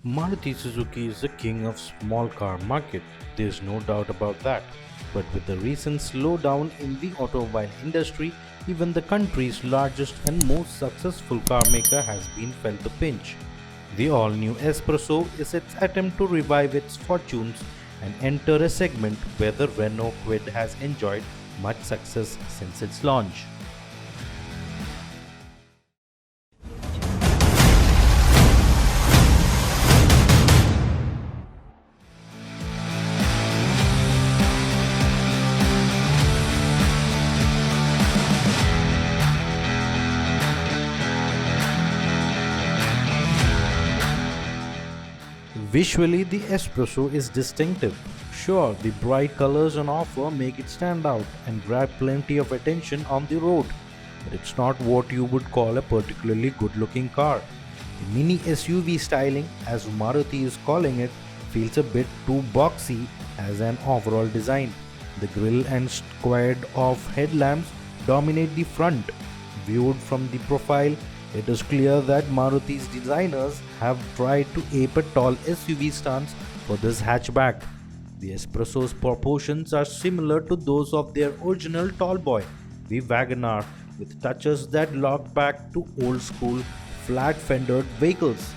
Maruti Suzuki is the king of small car market, there's no doubt about that. But with the recent slowdown in the automobile industry, even the country's largest and most successful car maker has been felt the pinch. The all-new Espresso is its attempt to revive its fortunes and enter a segment where the Renault Kwid has enjoyed much success since its launch. Visually, the Espresso is distinctive. Sure, the bright colors on offer make it stand out and grab plenty of attention on the road, but it's not what you would call a particularly good-looking car. The mini SUV styling, as Maruti is calling it, feels a bit too boxy as an overall design. The grille and squared off headlamps dominate the front. Viewed from the profile, it is clear that Maruti's designers have tried to ape a tall SUV stance for this hatchback. The Espresso's proportions are similar to those of their original tallboy, the Wagoner, with touches that lock back to old-school flat-fendered vehicles.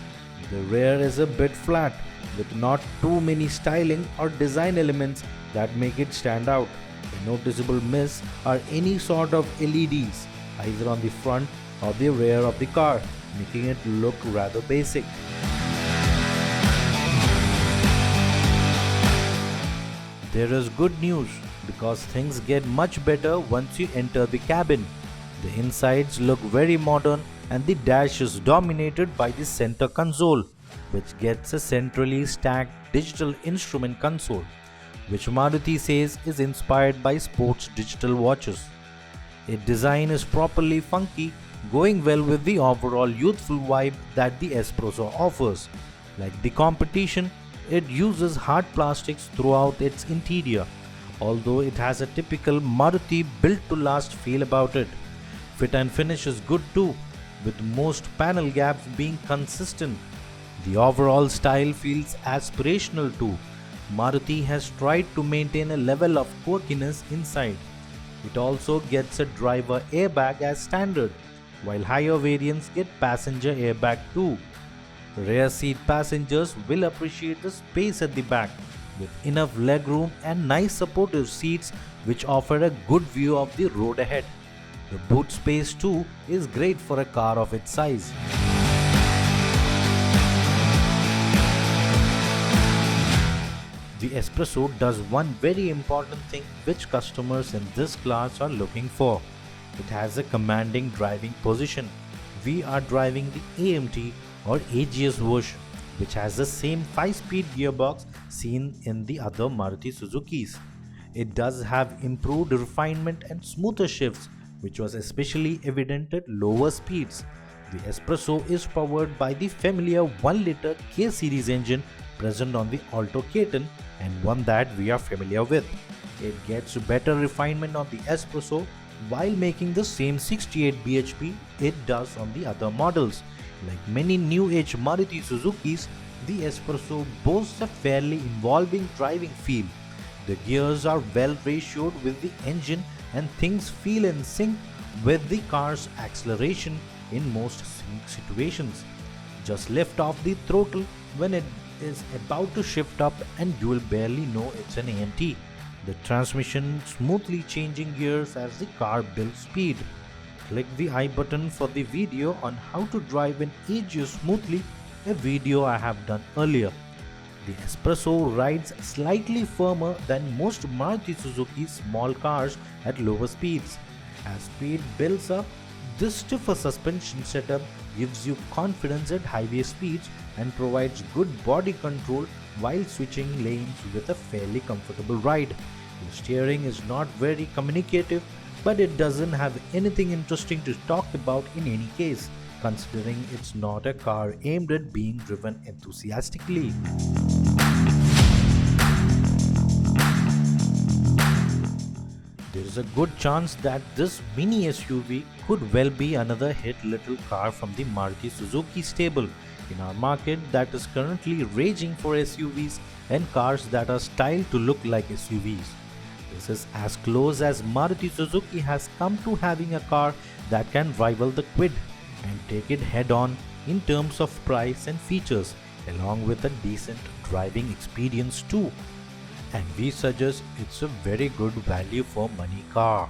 The rear is a bit flat, with not too many styling or design elements that make it stand out. A noticeable miss are any sort of LEDs, either on the front or the rear of the car, making it look rather basic. There is good news because things get much better once you enter the cabin. The insides look very modern and the dash is dominated by the center console, which gets a centrally stacked digital instrument console, which Maruti says is inspired by sports digital watches. Its design is properly funky, going well with the overall youthful vibe that the Espresso offers. Like the competition, it uses hard plastics throughout its interior, although it has a typical Maruti built-to-last feel about it. Fit and finish is good too, with most panel gaps being consistent. The overall style feels aspirational too. Maruti has tried to maintain a level of quirkiness inside. It also gets a driver airbag as standard, while higher variants get passenger airbag too. Rear seat passengers will appreciate the space at the back, with enough legroom and nice supportive seats which offer a good view of the road ahead. The boot space too is great for a car of its size. The Espresso does one very important thing which customers in this class are looking for. It has a commanding driving position. We are driving the AMT or AGS version, which has the same 5-speed gearbox seen in the other Maruti Suzukis. It does have improved refinement and smoother shifts, which was especially evident at lower speeds. The Espresso is powered by the familiar 1-liter K-series engine present on the Alto K10 and one that we are familiar with. It gets better refinement on the Espresso while making the same 68 bhp it does on the other models. Like many new age Maruti Suzukis, the Espresso boasts a fairly involving driving feel. The gears are well ratioed with the engine and things feel in sync with the car's acceleration in most situations. Just lift off the throttle when it is about to shift up and you will barely know it's an AMT. The transmission smoothly changing gears as the car builds speed. Click the I button for the video on how to drive an AGS smoothly, a video I have done earlier. The Espresso rides slightly firmer than most Maruti Suzuki small cars at lower speeds. As speed builds up, this stiffer suspension setup gives you confidence at highway speeds and provides good body control while switching lanes with a fairly comfortable ride. The steering is not very communicative, but it doesn't have anything interesting to talk about in any case, considering it's not a car aimed at being driven enthusiastically. There is a good chance that this mini SUV could well be another hit little car from the Maruti Suzuki stable, in our market that is currently raging for SUVs and cars that are styled to look like SUVs. This is as close as Maruti Suzuki has come to having a car that can rival the Kwid and take it head on in terms of price and features, along with a decent driving experience too. And we suggest it's a very good value for money car.